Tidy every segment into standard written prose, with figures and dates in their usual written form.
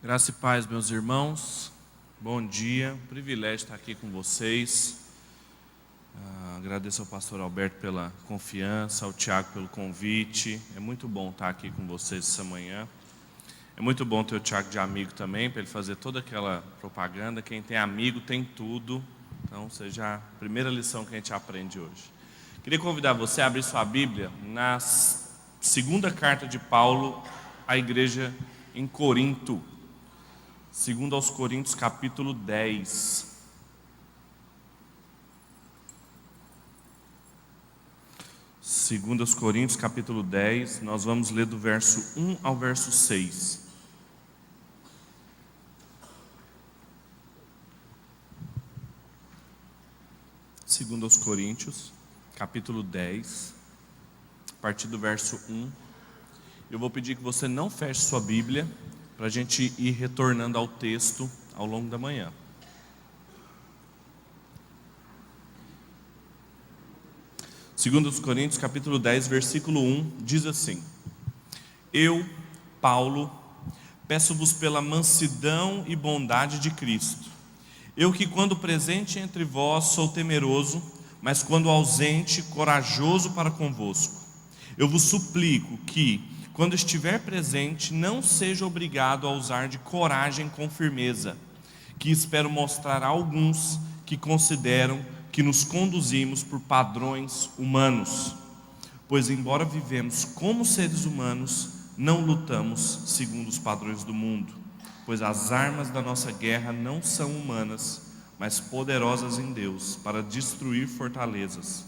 Graça e paz, meus irmãos. Bom dia, privilégio estar aqui com vocês. Agradeço ao pastor Alberto pela confiança, ao Tiago pelo convite. É muito bom estar aqui com vocês essa manhã. É muito bom ter o Tiago de amigo também, para ele fazer toda aquela propaganda. Quem tem amigo tem tudo. Então, seja a primeira lição que a gente aprende hoje. Queria convidar você a abrir sua Bíblia na segunda carta de Paulo à igreja em Corinto. Segundo aos Coríntios, capítulo 10. Segundo aos Coríntios, capítulo 10, nós vamos ler do verso 1 ao verso 6. Segundo aos Coríntios, capítulo 10, a partir do verso 1. Eu vou pedir que você não feche sua Bíblia, para a gente ir retornando ao texto ao longo da manhã. Segundo os Coríntios, capítulo 10, versículo 1, diz assim: Eu, Paulo, peço-vos pela mansidão e bondade de Cristo. Eu que quando presente entre vós sou temeroso, mas quando ausente, corajoso para convosco. Eu vos suplico que, quando estiver presente, não seja obrigado a usar de coragem com firmeza, que espero mostrar a alguns que consideram que nos conduzimos por padrões humanos. Pois embora vivemos como seres humanos, não lutamos segundo os padrões do mundo, pois as armas da nossa guerra não são humanas, mas poderosas em Deus para destruir fortalezas.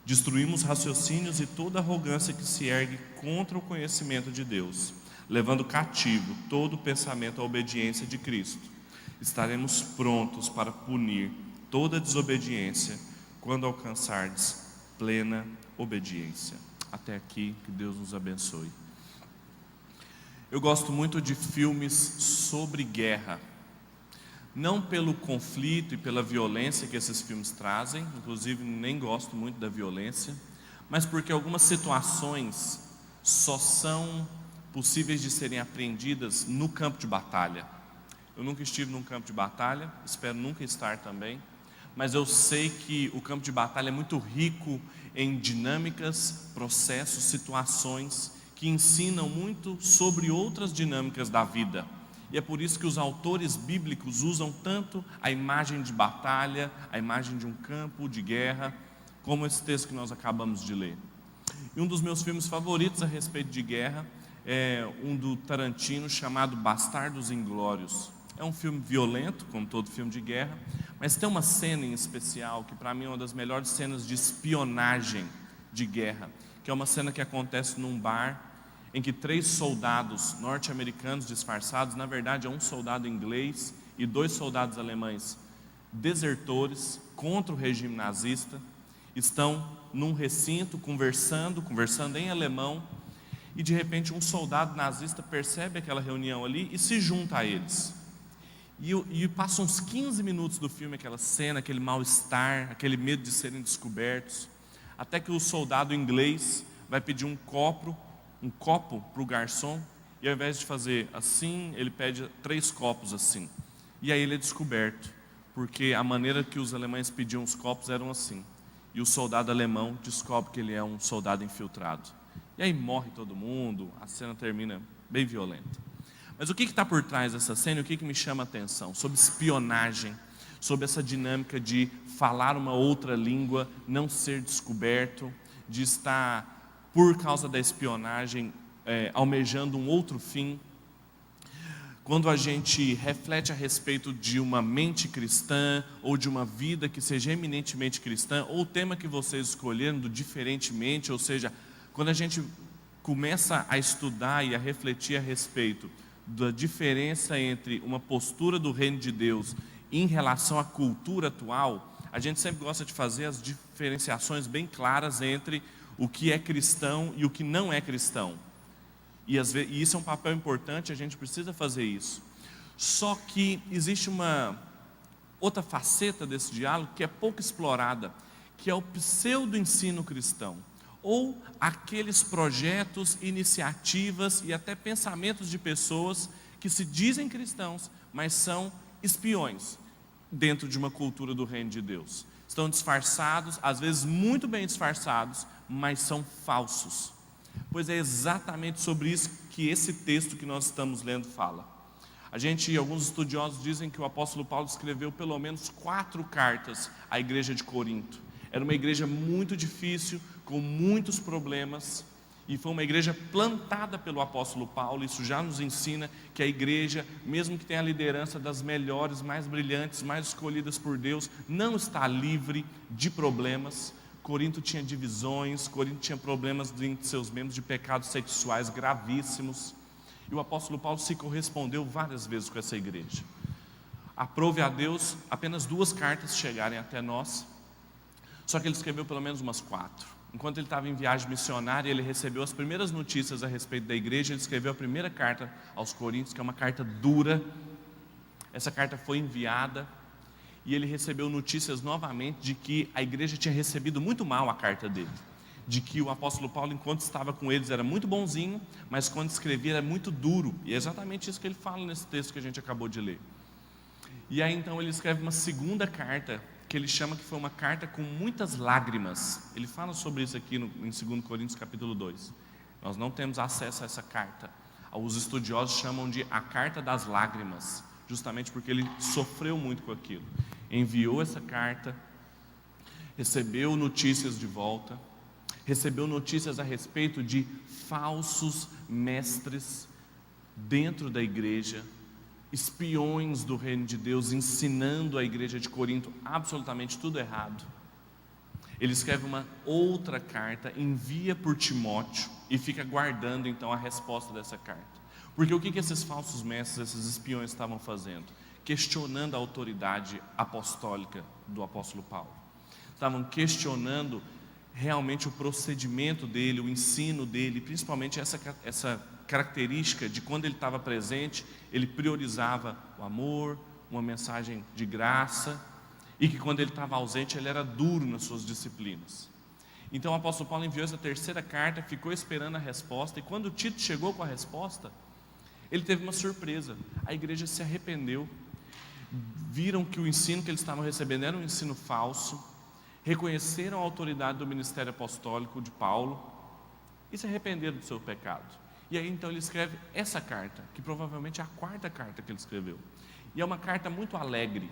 Destruímos raciocínios e toda arrogância que se ergue contra o conhecimento de Deus, levando cativo todo pensamento à obediência de Cristo. Estaremos prontos para punir toda desobediência quando alcançardes plena obediência. Até aqui, que Deus nos abençoe. Eu gosto muito de filmes sobre guerra. Não pelo conflito e pela violência que esses filmes trazem, inclusive nem gosto muito da violência, mas porque algumas situações só são possíveis de serem aprendidas no campo de batalha. Eu nunca estive num campo de batalha, espero nunca estar também, mas eu sei que o campo de batalha é muito rico em dinâmicas, processos, situações que ensinam muito sobre outras dinâmicas da vida. E é por isso que os autores bíblicos usam tanto a imagem de batalha, a imagem de um campo de guerra, como esse texto que nós acabamos de ler. E um dos meus filmes favoritos a respeito de guerra é um do Tarantino chamado Bastardos Inglórios. É um filme violento, como todo filme de guerra, mas tem uma cena em especial que para mim é uma das melhores cenas de espionagem de guerra, que é uma cena que acontece num bar, em que 3 soldados norte-americanos disfarçados, na verdade é um soldado inglês e 2 soldados alemães, desertores contra o regime nazista, estão num recinto conversando em alemão, e de repente um soldado nazista percebe aquela reunião ali e se junta a eles. E passam uns 15 minutos do filme, aquela cena, aquele mal-estar, aquele medo de serem descobertos, até que o soldado inglês vai pedir um copo para o garçom, e ao invés de fazer assim, ele pede 3 copos assim. E aí ele é descoberto, porque a maneira que os alemães pediam os copos eram assim. E o soldado alemão descobre que ele é um soldado infiltrado. E aí morre todo mundo, a cena termina bem violenta. Mas o que está por trás dessa cena e o que me chama a atenção? Sobre espionagem, sobre essa dinâmica de falar uma outra língua, não ser descoberto, de estar, por causa da espionagem, almejando um outro fim. Quando a gente reflete a respeito de uma mente cristã, ou de uma vida que seja eminentemente cristã, ou o tema que vocês escolheram do diferentemente, ou seja, quando a gente começa a estudar e a refletir a respeito da diferença entre uma postura do reino de Deus em relação à cultura atual, a gente sempre gosta de fazer as diferenciações bem claras entre o que é cristão e o que não é cristão. E isso é um papel importante, a gente precisa fazer isso. Só que existe uma outra faceta desse diálogo que é pouco explorada, que é o pseudo-ensino cristão, ou aqueles projetos, iniciativas e até pensamentos de pessoas que se dizem cristãos, mas são espiões dentro de uma cultura do reino de Deus. Estão disfarçados, às vezes muito bem disfarçados, mas são falsos. Pois é exatamente sobre isso que esse texto que nós estamos lendo fala. Alguns estudiosos dizem que o apóstolo Paulo escreveu pelo menos 4 cartas à igreja de Corinto. Era uma igreja muito difícil, com muitos problemas, e foi uma igreja plantada pelo apóstolo Paulo. Isso já nos ensina que a igreja, mesmo que tenha a liderança das melhores, mais brilhantes, mais escolhidas por Deus, não está livre de problemas. Corinto tinha divisões, Corinto tinha problemas entre seus membros de pecados sexuais gravíssimos, e o apóstolo Paulo se correspondeu várias vezes com essa igreja. Aprove a Deus apenas 2 cartas chegarem até nós, só que ele escreveu pelo menos umas 4. Enquanto ele estava em viagem missionária, ele recebeu as primeiras notícias a respeito da igreja. Ele escreveu a primeira carta aos Coríntios, que é uma carta dura. Essa carta foi enviada e ele recebeu notícias novamente de que a igreja tinha recebido muito mal a carta dele, de que o apóstolo Paulo, enquanto estava com eles, era muito bonzinho, mas quando escrevia era muito duro. E é exatamente isso que ele fala nesse texto que a gente acabou de ler. E aí então ele escreve uma segunda carta, que ele chama que foi uma carta com muitas lágrimas. Ele fala sobre isso aqui em 2 Coríntios capítulo 2. Nós não temos acesso a essa carta. Os estudiosos chamam de a carta das lágrimas, justamente porque ele sofreu muito com aquilo. Enviou essa carta, recebeu notícias de volta, recebeu notícias a respeito de falsos mestres dentro da igreja, espiões do reino de Deus, ensinando a igreja de Corinto absolutamente tudo errado. Ele escreve uma outra carta, envia por Timóteo e fica guardando então a resposta dessa carta. Porque o que esses falsos mestres, esses espiões estavam fazendo? Questionando a autoridade apostólica do apóstolo Paulo. Estavam questionando realmente o procedimento dele, o ensino dele, principalmente essa característica de quando ele estava presente, ele priorizava o amor, uma mensagem de graça, e que quando ele estava ausente, ele era duro nas suas disciplinas. Então o apóstolo Paulo enviou essa terceira carta, ficou esperando a resposta, e quando Tito chegou com a resposta, ele teve uma surpresa. A igreja se arrependeu, viram que o ensino que eles estavam recebendo era um ensino falso, reconheceram a autoridade do ministério apostólico de Paulo e se arrependeram do seu pecado. E aí então ele escreve essa carta, que provavelmente é a 4ª carta que ele escreveu. E é uma carta muito alegre,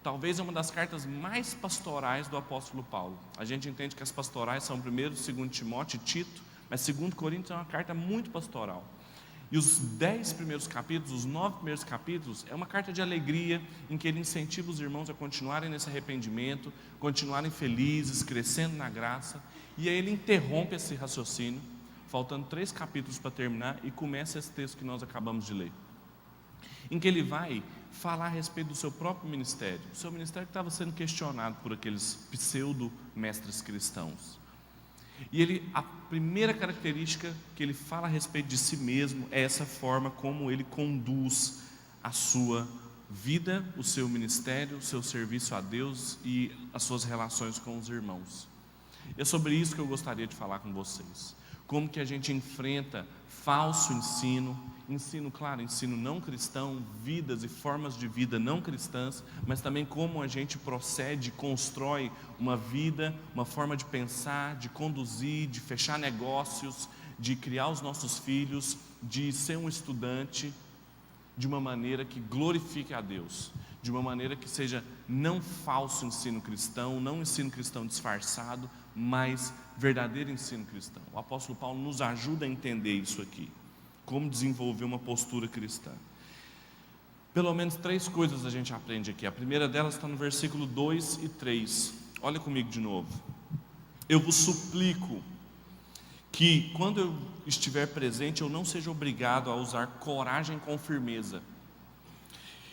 talvez é uma das cartas mais pastorais do apóstolo Paulo. A gente entende que as pastorais são 1º e 2º Timóteo e Tito, mas 2 Coríntios é uma carta muito pastoral. E os 10 primeiros capítulos, os 9 primeiros capítulos, é uma carta de alegria, em que ele incentiva os irmãos a continuarem nesse arrependimento, continuarem felizes, crescendo na graça. E aí ele interrompe esse raciocínio, faltando 3 capítulos para terminar, e começa esse texto que nós acabamos de ler, em que ele vai falar a respeito do seu próprio ministério, o seu ministério que estava sendo questionado por aqueles pseudo-mestres cristãos. E a primeira característica que ele fala a respeito de si mesmo é essa forma como ele conduz a sua vida, o seu ministério, o seu serviço a Deus e as suas relações com os irmãos. E é sobre isso que eu gostaria de falar com vocês. Como que a gente enfrenta falso ensino, claro, ensino não cristão, vidas e formas de vida não cristãs, mas também como a gente procede, constrói uma vida, uma forma de pensar, de conduzir, de fechar negócios, de criar os nossos filhos, de ser um estudante de uma maneira que glorifique a Deus, de uma maneira que seja não falso ensino cristão, não ensino cristão disfarçado, mas verdadeiro ensino cristão. O apóstolo Paulo nos ajuda a entender isso aqui, como desenvolver uma postura cristã. Pelo menos 3 coisas a gente aprende aqui. A primeira delas está no versículo 2 e 3. Olha comigo de novo. Eu vos suplico que quando eu estiver presente, eu não seja obrigado a usar coragem com firmeza,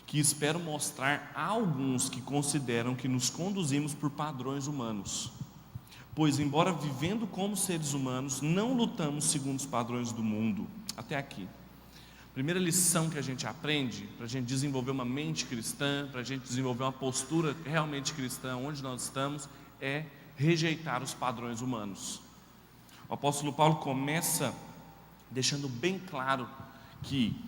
que espero mostrar a alguns que consideram que nos conduzimos por padrões humanos. Pois, embora vivendo como seres humanos, não lutamos segundo os padrões do mundo. Até aqui. Primeira lição que a gente aprende, para a gente desenvolver uma mente cristã, para a gente desenvolver uma postura realmente cristã, onde nós estamos, é rejeitar os padrões humanos. O apóstolo Paulo começa deixando bem claro que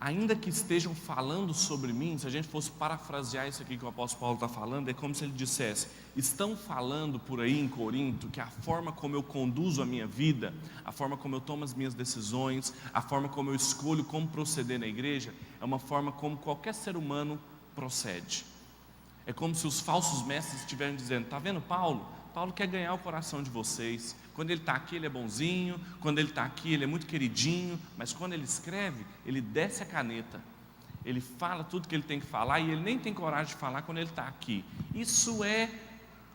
ainda que estejam falando sobre mim, se a gente fosse parafrasear isso aqui que o apóstolo Paulo está falando, é como se ele dissesse: estão falando por aí em Corinto que a forma como eu conduzo a minha vida, a forma como eu tomo as minhas decisões, a forma como eu escolho como proceder na igreja, é uma forma como qualquer ser humano procede. É como se os falsos mestres estivessem dizendo: está vendo Paulo? Paulo quer ganhar o coração de vocês. Quando ele está aqui ele é bonzinho, quando ele está aqui ele é muito queridinho, mas quando ele escreve, ele desce a caneta, ele fala tudo que ele tem que falar e ele nem tem coragem de falar quando ele está aqui. Isso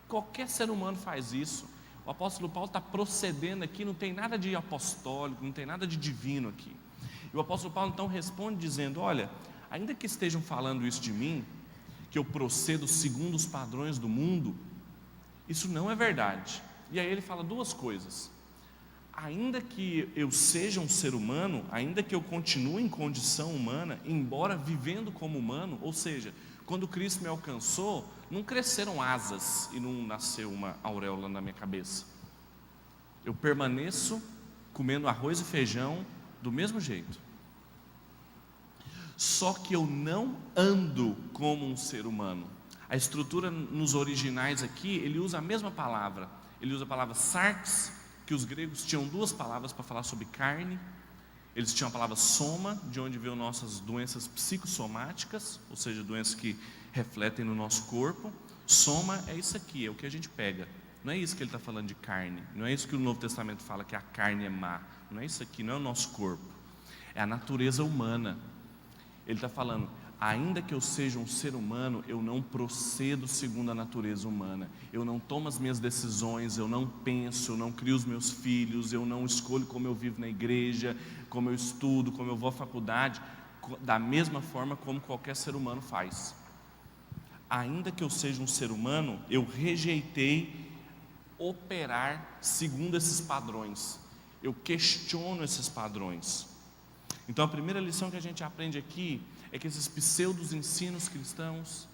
qualquer ser humano faz isso. O apóstolo Paulo está procedendo aqui, não tem nada de apostólico, não tem nada de divino aqui. E o apóstolo Paulo então responde dizendo: olha, ainda que estejam falando isso de mim, que eu procedo segundo os padrões do mundo, isso não é verdade. E aí ele fala duas coisas: ainda que eu seja um ser humano, ainda que eu continue em condição humana, embora vivendo como humano, ou seja, quando Cristo me alcançou, não cresceram asas e não nasceu uma auréola na minha cabeça. Eu permaneço comendo arroz e feijão do mesmo jeito. Só que eu não ando como um ser humano. A estrutura nos originais aqui, ele usa a mesma palavra. Ele usa a palavra sarx, que os gregos tinham duas palavras para falar sobre carne. Eles tinham a palavra soma, de onde veio nossas doenças psicossomáticas, ou seja, doenças que refletem no nosso corpo. Soma é isso aqui, é o que a gente pega. Não é isso que ele está falando de carne. Não é isso que o Novo Testamento fala, que a carne é má. Não é isso aqui, não é o nosso corpo. É a natureza humana. Ele está falando: ainda que eu seja um ser humano, eu não procedo segundo a natureza humana. Eu não tomo as minhas decisões, eu não penso, eu não crio os meus filhos, eu não escolho como eu vivo na igreja, como eu estudo, como eu vou à faculdade, da mesma forma como qualquer ser humano faz. Ainda que eu seja um ser humano, eu rejeitei operar segundo esses padrões. Eu questiono esses padrões. Então a primeira lição que a gente aprende aqui é que esses pseudos ensinos cristãos,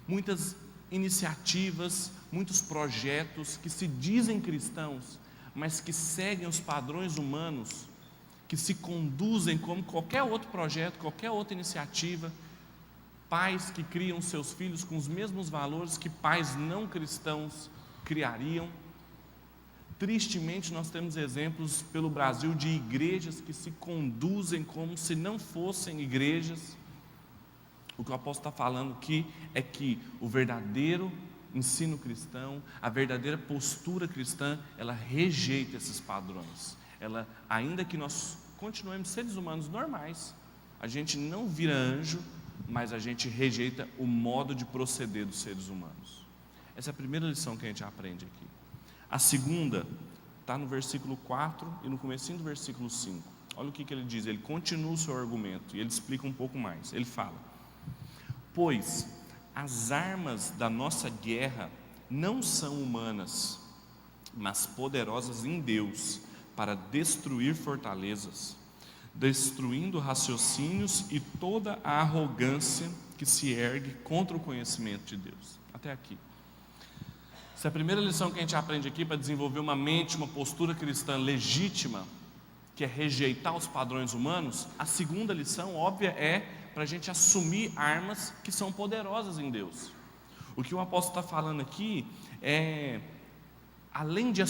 muitas iniciativas, muitos projetos que se dizem cristãos, mas que seguem os padrões humanos, que se conduzem como qualquer outro projeto, qualquer outra iniciativa, pais que criam seus filhos com os mesmos valores que pais não cristãos criariam. Tristemente, nós temos exemplos pelo Brasil de igrejas que se conduzem como se não fossem igrejas. O que o apóstolo está falando aqui é que o verdadeiro ensino cristão, a verdadeira postura cristã, ela rejeita esses padrões. Ela, ainda que nós continuemos seres humanos normais, a gente não vira anjo, mas a gente rejeita o modo de proceder dos seres humanos. Essa é a primeira lição que a gente aprende aqui. A segunda está no versículo 4 e no comecinho do versículo 5. Olha o que ele diz, ele continua o seu argumento e ele explica um pouco mais. Ele fala: pois as armas da nossa guerra não são humanas, mas poderosas em Deus para destruir fortalezas, destruindo raciocínios e toda a arrogância que se ergue contra o conhecimento de Deus. Até aqui. Essa é a primeira lição que a gente aprende aqui para desenvolver uma mente, uma postura cristã legítima, que é rejeitar os padrões humanos. A segunda lição, óbvia, é para a gente assumir armas que são poderosas em Deus. O que o apóstolo está falando aqui é, além de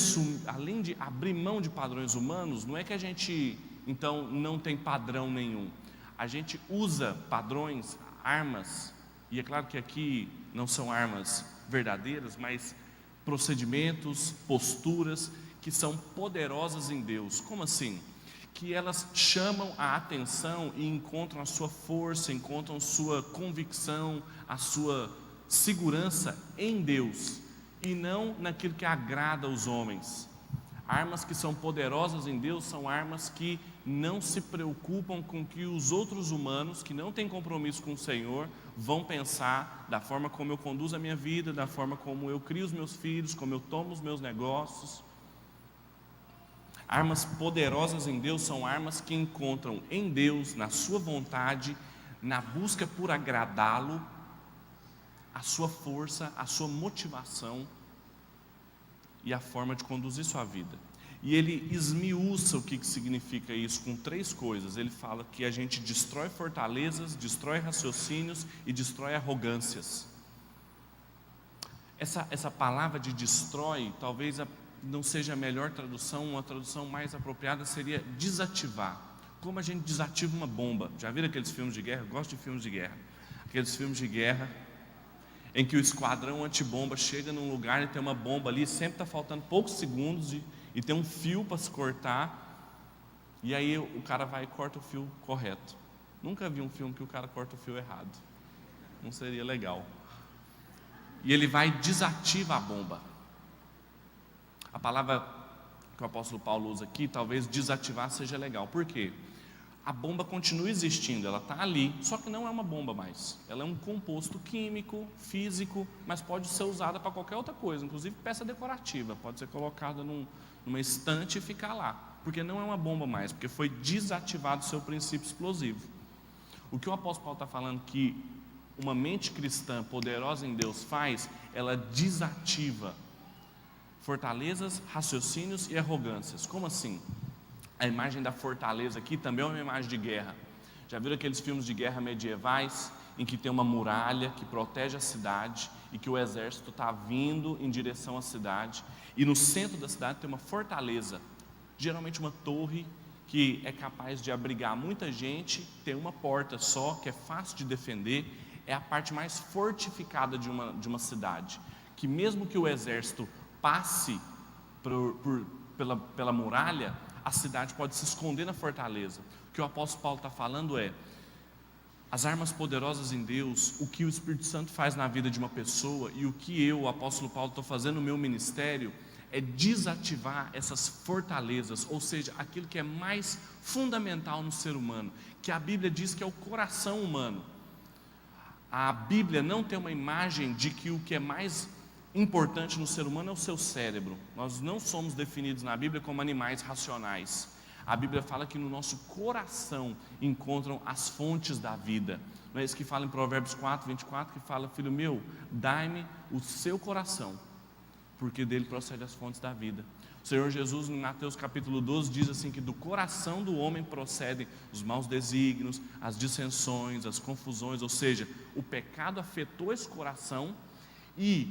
abrir mão de padrões humanos, não é que a gente, então, não tem padrão nenhum. A gente usa padrões, armas, e é claro que aqui não são armas verdadeiras, mas procedimentos, posturas que são poderosas em Deus. Como assim? Que elas chamam a atenção e encontram a sua força, encontram sua convicção, a sua segurança em Deus e não naquilo que agrada aos homens. Armas que são poderosas em Deus são armas que não se preocupam com que os outros humanos, que não têm compromisso com o Senhor, vão pensar da forma como eu conduzo a minha vida, da forma como eu crio os meus filhos, como eu tomo os meus negócios. Armas poderosas em Deus são armas que encontram em Deus, na sua vontade, na busca por agradá-lo, a sua força, a sua motivação e a forma de conduzir sua vida. E ele esmiuça o que significa isso com 3 coisas. Ele fala que a gente destrói fortalezas, destrói raciocínios e destrói arrogâncias. Essa palavra de destrói, talvez não seja a melhor tradução. Uma tradução mais apropriada seria desativar. Como a gente desativa uma bomba. Já viram aqueles filmes de guerra? Eu gosto de filmes de guerra. Aqueles filmes de guerra em que o esquadrão antibomba chega num lugar e tem uma bomba ali, sempre está faltando poucos segundos e tem um fio para se cortar, e aí o cara vai e corta o fio correto. Nunca vi um filme que o cara corta o fio errado, não seria legal. E ele vai e desativa a bomba. A palavra que o apóstolo Paulo usa aqui, talvez desativar seja legal. Por quê? A bomba continua existindo, ela está ali, só que não é uma bomba mais. Ela é um composto químico, físico, mas pode ser usada para qualquer outra coisa, inclusive peça decorativa, pode ser colocada numa estante e ficar lá, porque não é uma bomba mais, porque foi desativado o seu princípio explosivo. O que o apóstolo Paulo está falando que uma mente cristã poderosa em Deus faz, ela desativa fortalezas, raciocínios e arrogâncias. Como assim? A imagem da fortaleza aqui também é uma imagem de guerra. Já viram aqueles filmes de guerra medievais em que tem uma muralha que protege a cidade e que o exército está vindo em direção à cidade, e no centro da cidade tem uma fortaleza, geralmente uma torre que é capaz de abrigar muita gente, tem uma porta só, que é fácil de defender, é a parte mais fortificada de uma cidade, que mesmo que o exército passe pela muralha, a cidade pode se esconder na fortaleza. O que o apóstolo Paulo está falando é: as armas poderosas em Deus, o que o Espírito Santo faz na vida de uma pessoa, e o que eu, o apóstolo Paulo, estou fazendo no meu ministério, é desativar essas fortalezas, ou seja, aquilo que é mais fundamental no ser humano, que a Bíblia diz que é o coração humano. A Bíblia não tem uma imagem de que o que é mais importante no ser humano é o seu cérebro. Nós não somos definidos na Bíblia como animais racionais. A Bíblia fala que no nosso coração encontram as fontes da vida. Não é isso que fala em Provérbios 4, 24, que fala: filho meu, dai-me o seu coração, porque dele procede as fontes da vida. O Senhor Jesus, em Mateus capítulo 12, diz assim, que do coração do homem procedem os maus desígnios, as dissensões, as confusões. Ou seja, o pecado afetou esse coração, e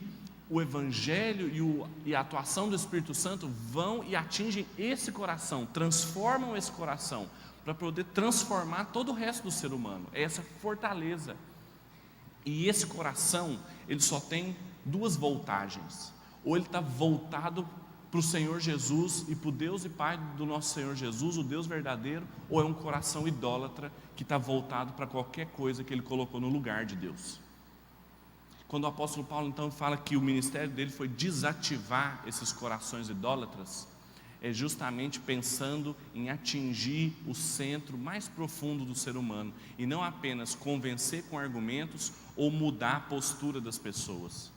o Evangelho e a atuação do Espírito Santo vão e atingem esse coração, transformam esse coração, para poder transformar todo o resto do ser humano. É essa fortaleza. E esse coração, ele só tem 2 voltagens: ou ele está voltado para o Senhor Jesus e para o Deus e Pai do nosso Senhor Jesus, o Deus verdadeiro, ou é um coração idólatra que está voltado para qualquer coisa que ele colocou no lugar de Deus. Quando o apóstolo Paulo então fala que o ministério dele foi desativar esses corações idólatras, é justamente pensando em atingir o centro mais profundo do ser humano, e não apenas convencer com argumentos ou mudar a postura das pessoas.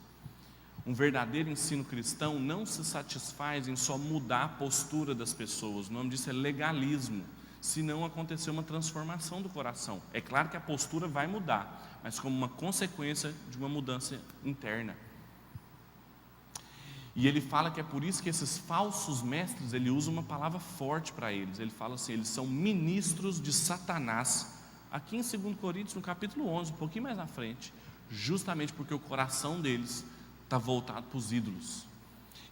Um verdadeiro ensino cristão não se satisfaz em só mudar a postura das pessoas. O nome disso é legalismo, se não acontecer uma transformação do coração. É claro que a postura vai mudar, mas como uma consequência de uma mudança interna. E ele fala que é por isso que esses falsos mestres, ele usa uma palavra forte para eles. Ele fala assim: eles são ministros de Satanás. Aqui em 2 Coríntios, no capítulo 11, um pouquinho mais na frente, justamente porque o coração deles está voltado para os ídolos.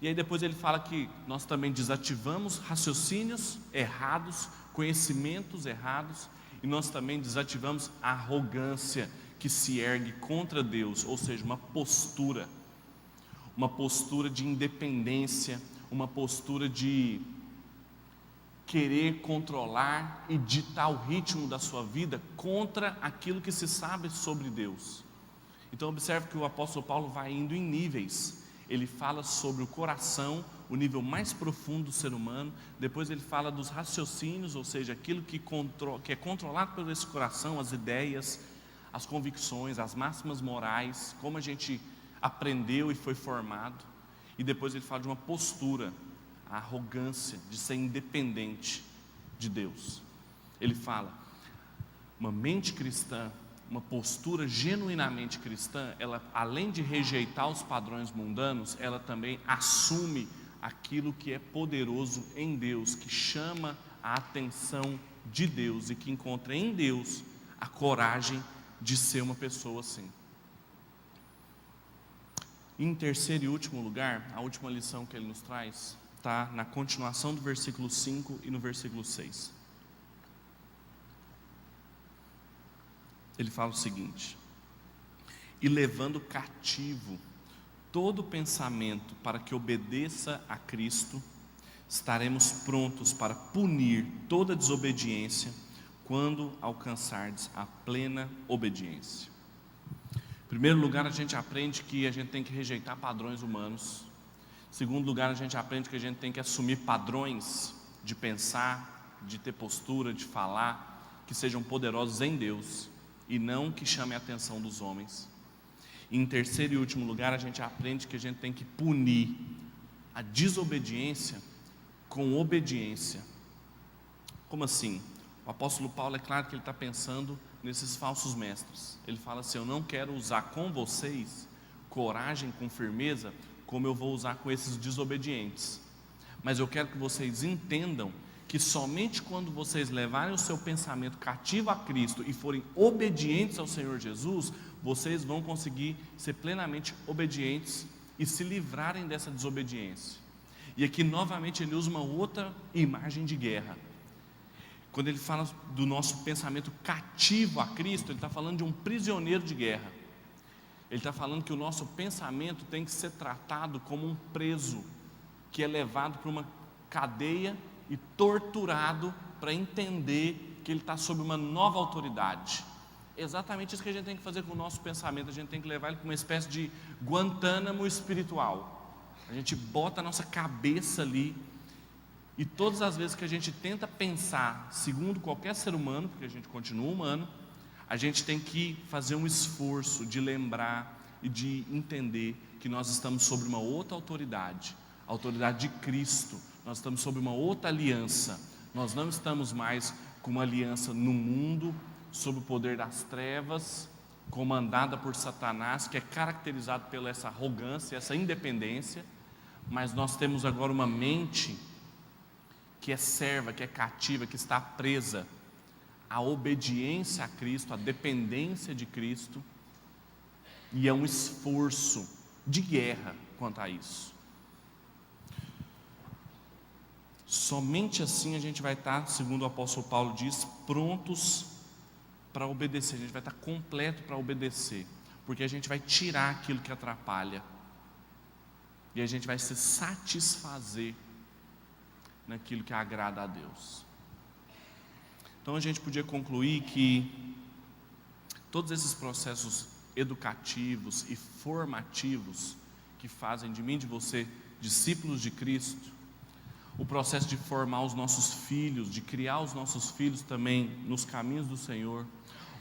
E aí depois ele fala que nós também desativamos raciocínios errados, conhecimentos errados, e nós também desativamos a arrogância que se ergue contra Deus, ou seja, uma postura de independência, uma postura de querer controlar e ditar o ritmo da sua vida contra aquilo que se sabe sobre Deus. Então observe que o apóstolo Paulo vai indo em níveis. Ele fala sobre o coração, o nível mais profundo do ser humano. Depois ele fala dos raciocínios, ou seja, aquilo que é controlado por esse coração, as ideias, as convicções, as máximas morais, como a gente aprendeu e foi formado. E depois ele fala de uma postura, a arrogância de ser independente de Deus. Ele fala: uma mente cristã, uma postura genuinamente cristã, ela, além de rejeitar os padrões mundanos, ela também assume aquilo que é poderoso em Deus, que chama a atenção de Deus e que encontra em Deus a coragem de ser uma pessoa assim. Em terceiro e último lugar, a última lição que ele nos traz está na continuação do versículo 5 e no versículo 6. Ele fala o seguinte: e levando cativo todo pensamento para que obedeça a Cristo, estaremos prontos para punir toda desobediência quando alcançardes a plena obediência. Em primeiro lugar, a gente aprende que a gente tem que rejeitar padrões humanos. Em segundo lugar, a gente aprende que a gente tem que assumir padrões de pensar, de ter postura, de falar, que sejam poderosos em Deus e não que chamem a atenção dos homens. E em terceiro e último lugar, a gente aprende que a gente tem que punir a desobediência com obediência. Como assim? O apóstolo Paulo, é claro que ele está pensando nesses falsos mestres. Ele fala assim: eu não quero usar com vocês coragem com firmeza como eu vou usar com esses desobedientes, mas eu quero que vocês entendam que somente quando vocês levarem o seu pensamento cativo a Cristo e forem obedientes ao Senhor Jesus, vocês vão conseguir ser plenamente obedientes e se livrarem dessa desobediência. E aqui novamente ele usa uma outra imagem de guerra. Quando ele fala do nosso pensamento cativo a Cristo, ele está falando de um prisioneiro de guerra. Ele está falando que o nosso pensamento tem que ser tratado como um preso que é levado para uma cadeia e torturado para entender que ele está sob uma nova autoridade. É exatamente isso que a gente tem que fazer com o nosso pensamento. A gente tem que levar ele para uma espécie de Guantánamo espiritual. A gente bota a nossa cabeça ali, e todas as vezes que a gente tenta pensar segundo qualquer ser humano, porque a gente continua humano, a gente tem que fazer um esforço de lembrar e de entender que nós estamos sobre uma outra autoridade, a autoridade de Cristo. Nós estamos sob uma outra aliança. Nós não estamos mais com uma aliança no mundo, sob o poder das trevas, comandada por Satanás, que é caracterizado pela essa arrogância, essa independência. Mas nós temos agora uma mente que é serva, que é cativa, que está presa à obediência a Cristo, à dependência de Cristo, e é um esforço de guerra quanto a isso. Somente assim a gente vai estar, segundo o apóstolo Paulo diz, prontos para obedecer. A gente vai estar completo para obedecer, porque a gente vai tirar aquilo que atrapalha e a gente vai se satisfazer naquilo que agrada a Deus. Então a gente podia concluir que todos esses processos educativos e formativos que fazem de mim e de você discípulos de Cristo, o processo de formar os nossos filhos, de criar os nossos filhos também nos caminhos do Senhor,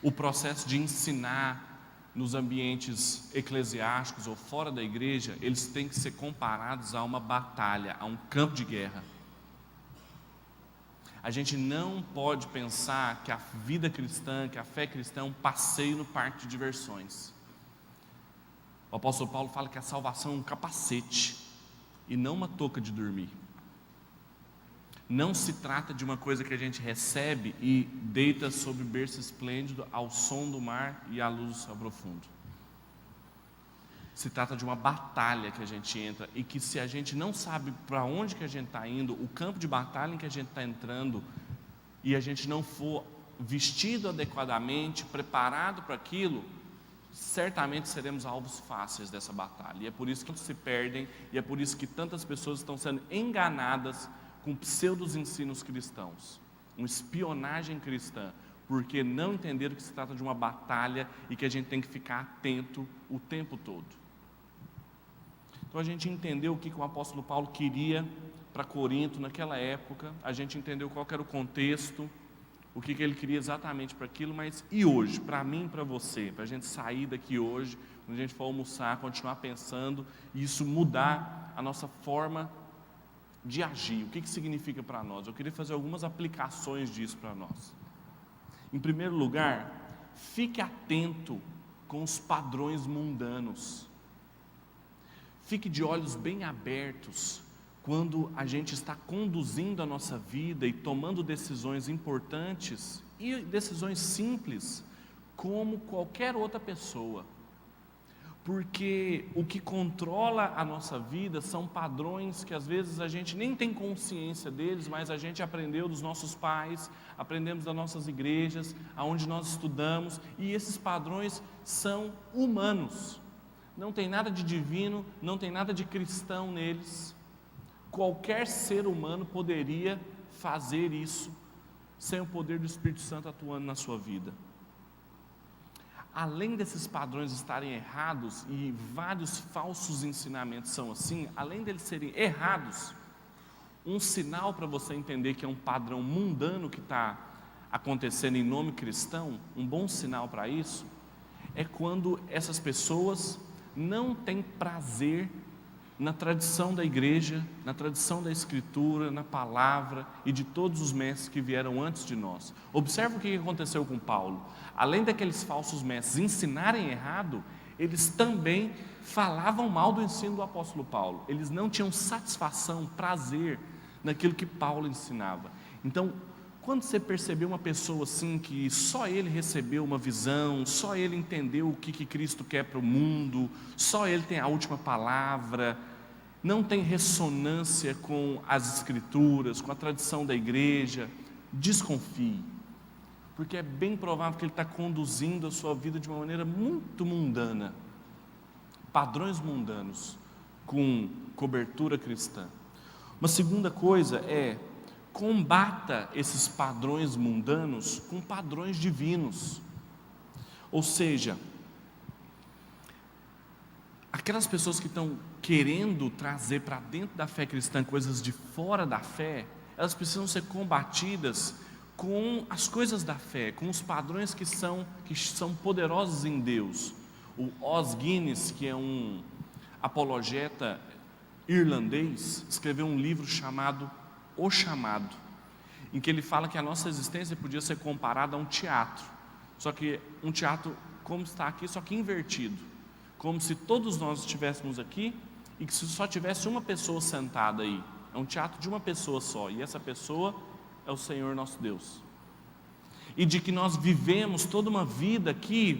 o processo de ensinar nos ambientes eclesiásticos ou fora da igreja, eles têm que ser comparados a uma batalha, a um campo de guerra. A gente não pode pensar que a vida cristã, que a fé cristã é um passeio no parque de diversões. O apóstolo Paulo fala que a salvação é um capacete e não uma touca de dormir. Não se trata de uma coisa que a gente recebe e deita sobre berço esplêndido ao som do mar e à luz ao profundo. Se trata de uma batalha que a gente entra e que, se a gente não sabe para onde que a gente está indo, o campo de batalha em que a gente está entrando, e a gente não for vestido adequadamente, preparado para aquilo, certamente seremos alvos fáceis dessa batalha. E é por isso que se perdem, e é por isso que tantas pessoas estão sendo enganadas com pseudos ensinos cristãos, uma espionagem cristã, porque não entenderam que se trata de uma batalha e que a gente tem que ficar atento o tempo todo. Então a gente entendeu o que o apóstolo Paulo queria para Corinto naquela época, a gente entendeu qual era o contexto, o que ele queria exatamente para aquilo, mas e hoje, para mim e para você, para a gente sair daqui hoje, quando a gente for almoçar, continuar pensando e isso mudar a nossa forma de agir, o que significa para nós? Eu queria fazer algumas aplicações disso para nós. Em primeiro lugar, fique atento com os padrões mundanos. Fique de olhos bem abertos quando a gente está conduzindo a nossa vida e tomando decisões importantes e decisões simples, como qualquer outra pessoa. Porque o que controla a nossa vida são padrões que às vezes a gente nem tem consciência deles, mas a gente aprendeu dos nossos pais, aprendemos das nossas igrejas, aonde nós estudamos, e esses padrões são humanos. Não tem nada de divino, não tem nada de cristão neles. Qualquer ser humano poderia fazer isso sem o poder do Espírito Santo atuando na sua vida. Além desses padrões estarem errados, e vários falsos ensinamentos são assim, além deles serem errados, um sinal para você entender que é um padrão mundano que está acontecendo em nome cristão, um bom sinal para isso, é quando essas pessoas não têm prazer na tradição da igreja, na tradição da escritura, na palavra e de todos os mestres que vieram antes de nós. Observa o que aconteceu com Paulo. Além daqueles falsos mestres ensinarem errado, eles também falavam mal do ensino do apóstolo Paulo. Eles não tinham satisfação, prazer naquilo que Paulo ensinava. Então, quando você perceber uma pessoa assim, que só ele recebeu uma visão, só ele entendeu o que Cristo quer para o mundo, só ele tem a última palavra, não tem ressonância com as escrituras, com a tradição da igreja, desconfie, porque é bem provável que ele está conduzindo a sua vida de uma maneira muito mundana, padrões mundanos, com cobertura cristã. Uma segunda coisa é: combata esses padrões mundanos com padrões divinos. Ou seja, aquelas pessoas que estão querendo trazer para dentro da fé cristã coisas de fora da fé, elas precisam ser combatidas com as coisas da fé, com os padrões que são poderosos em Deus. O Os Guinness, que é um apologeta irlandês, escreveu um livro chamado O Chamado, em que ele fala que a nossa existência podia ser comparada a um teatro, só que um teatro como está aqui, só que invertido, como se todos nós estivéssemos aqui e que se só tivesse uma pessoa sentada aí. É um teatro de uma pessoa só, e essa pessoa é o Senhor nosso Deus. E de que nós vivemos toda uma vida aqui,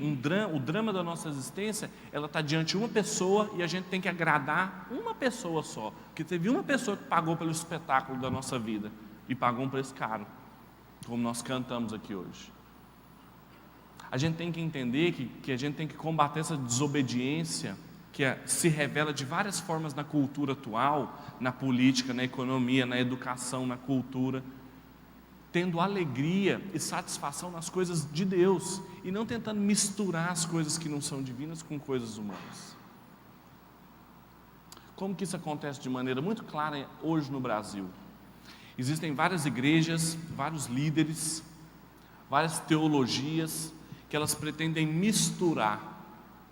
o drama da nossa existência, ela está diante de uma pessoa e a gente tem que agradar uma pessoa só, porque teve uma pessoa que pagou pelo espetáculo da nossa vida e pagou um preço caro, como nós cantamos aqui hoje. A gente tem que entender que a gente tem que combater essa desobediência que se revela de várias formas na cultura atual, na política, na economia, na educação, na cultura, tendo alegria e satisfação nas coisas de Deus e não tentando misturar as coisas que não são divinas com coisas humanas. Como que isso acontece de maneira muito clara hoje no Brasil? Existem várias igrejas, vários líderes, várias teologias que elas pretendem misturar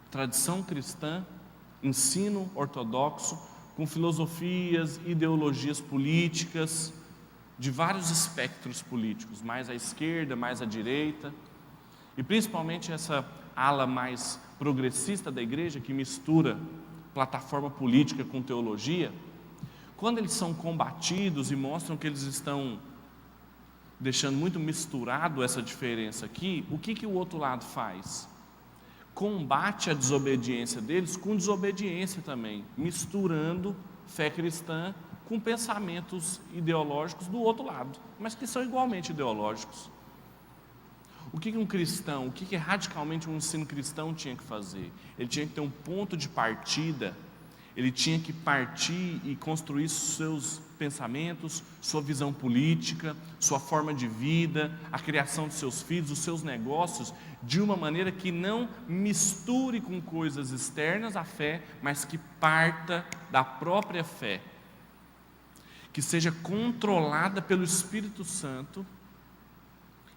tradição cristã, ensino ortodoxo, com filosofias, ideologias políticas, de vários espectros políticos, mais à esquerda, mais à direita, e principalmente essa ala mais progressista da igreja, que mistura plataforma política com teologia. Quando eles são combatidos e mostram que eles estão deixando muito misturado essa diferença aqui, o que o outro lado faz? Combate a desobediência deles com desobediência também, misturando fé cristã com pensamentos ideológicos do outro lado, mas que são igualmente ideológicos. O que um cristão, o que radicalmente um ensino cristão tinha que fazer? Ele tinha que ter um ponto de partida, ele tinha que partir e construir seus pensamentos, sua visão política, sua forma de vida, a criação de seus filhos, os seus negócios, de uma maneira que não misture com coisas externas à fé, mas que parta da própria fé, que seja controlada pelo Espírito Santo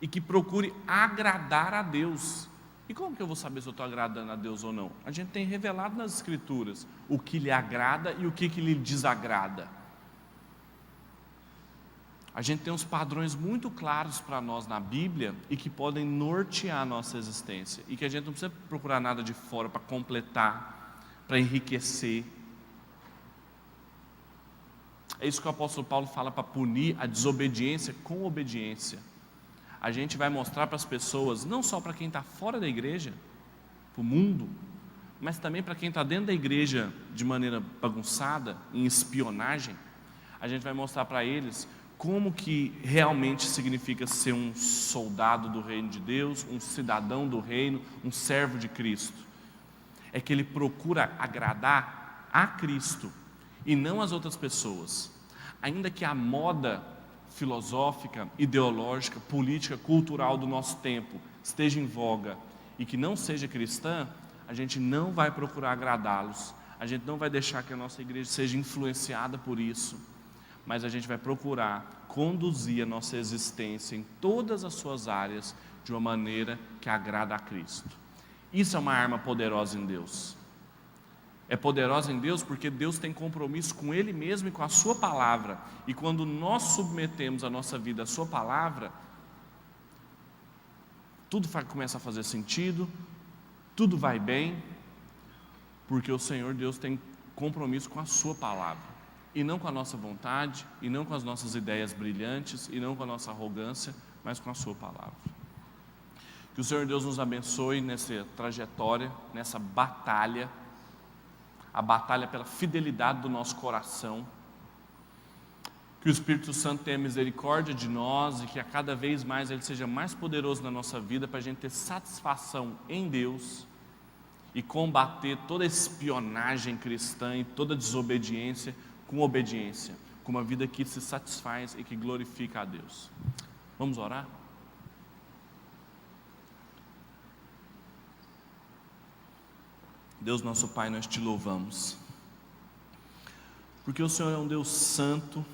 e que procure agradar a Deus. E como que eu vou saber se eu estou agradando a Deus ou não? A gente tem revelado nas Escrituras o que lhe agrada e o que lhe desagrada. A gente tem uns padrões muito claros para nós na Bíblia e que podem nortear a nossa existência, e que a gente não precisa procurar nada de fora para completar, para enriquecer. É isso que o apóstolo Paulo fala para punir a desobediência com obediência. A gente vai mostrar para as pessoas, não só para quem está fora da igreja, para o mundo, mas também para quem está dentro da igreja de maneira bagunçada, em espionagem. A gente vai mostrar para eles como que realmente significa ser um soldado do reino de Deus, um cidadão do reino, um servo de Cristo. É que ele procura agradar a Cristo e não as outras pessoas. Ainda que a moda filosófica, ideológica, política, cultural do nosso tempo esteja em voga e que não seja cristã, a gente não vai procurar agradá-los, a gente não vai deixar que a nossa igreja seja influenciada por isso, mas a gente vai procurar conduzir a nossa existência em todas as suas áreas de uma maneira que agrada a Cristo. Isso é uma arma poderosa em Deus. É poderosa em Deus porque Deus tem compromisso com Ele mesmo e com a sua palavra. E quando nós submetemos a nossa vida à sua palavra, tudo começa a fazer sentido, tudo vai bem, porque o Senhor Deus tem compromisso com a sua palavra, e não com a nossa vontade, e não com as nossas ideias brilhantes, e não com a nossa arrogância, mas com a sua palavra. Que o Senhor Deus nos abençoe nessa trajetória, nessa batalha, a batalha pela fidelidade do nosso coração. Que o Espírito Santo tenha misericórdia de nós e que a cada vez mais Ele seja mais poderoso na nossa vida para a gente ter satisfação em Deus e combater toda espionagem cristã e toda desobediência com obediência, com uma vida que se satisfaz e que glorifica a Deus. Vamos orar? Deus nosso Pai, nós te louvamos, porque o Senhor é um Deus santo,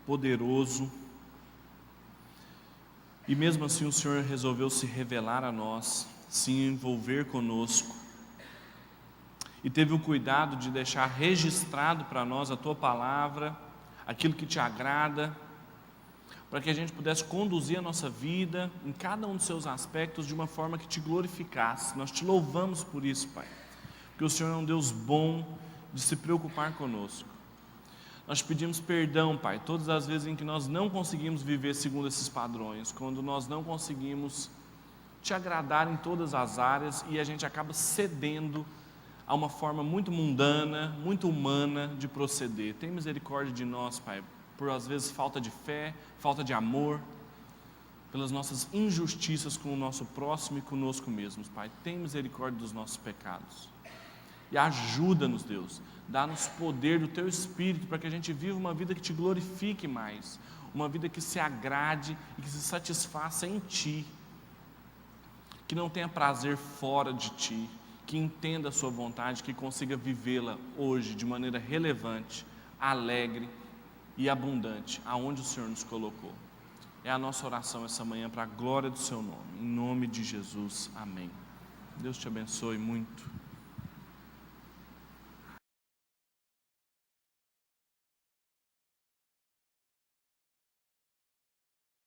poderoso, e mesmo assim o Senhor resolveu se revelar a nós, se envolver conosco, e teve o cuidado de deixar registrado para nós a Tua palavra, aquilo que Te agrada, para que a gente pudesse conduzir a nossa vida em cada um dos seus aspectos de uma forma que Te glorificasse. Nós Te louvamos por isso, Pai, porque o Senhor é um Deus bom de se preocupar conosco. Nós pedimos perdão, Pai, todas as vezes em que nós não conseguimos viver segundo esses padrões, quando nós não conseguimos Te agradar em todas as áreas e a gente acaba cedendo a uma forma muito mundana, muito humana de proceder. Tem misericórdia de nós, Pai, por às vezes falta de fé, falta de amor, pelas nossas injustiças com o nosso próximo e conosco mesmos, Pai. Tem misericórdia dos nossos pecados. E ajuda-nos, Deus, dá-nos poder do Teu Espírito para que a gente viva uma vida que Te glorifique mais, uma vida que se agrade e que se satisfaça em Ti, que não tenha prazer fora de Ti, que entenda a Sua vontade, que consiga vivê-la hoje de maneira relevante, alegre e abundante, aonde o Senhor nos colocou. É a nossa oração essa manhã para a glória do Seu nome, em nome de Jesus, amém. Deus te abençoe muito.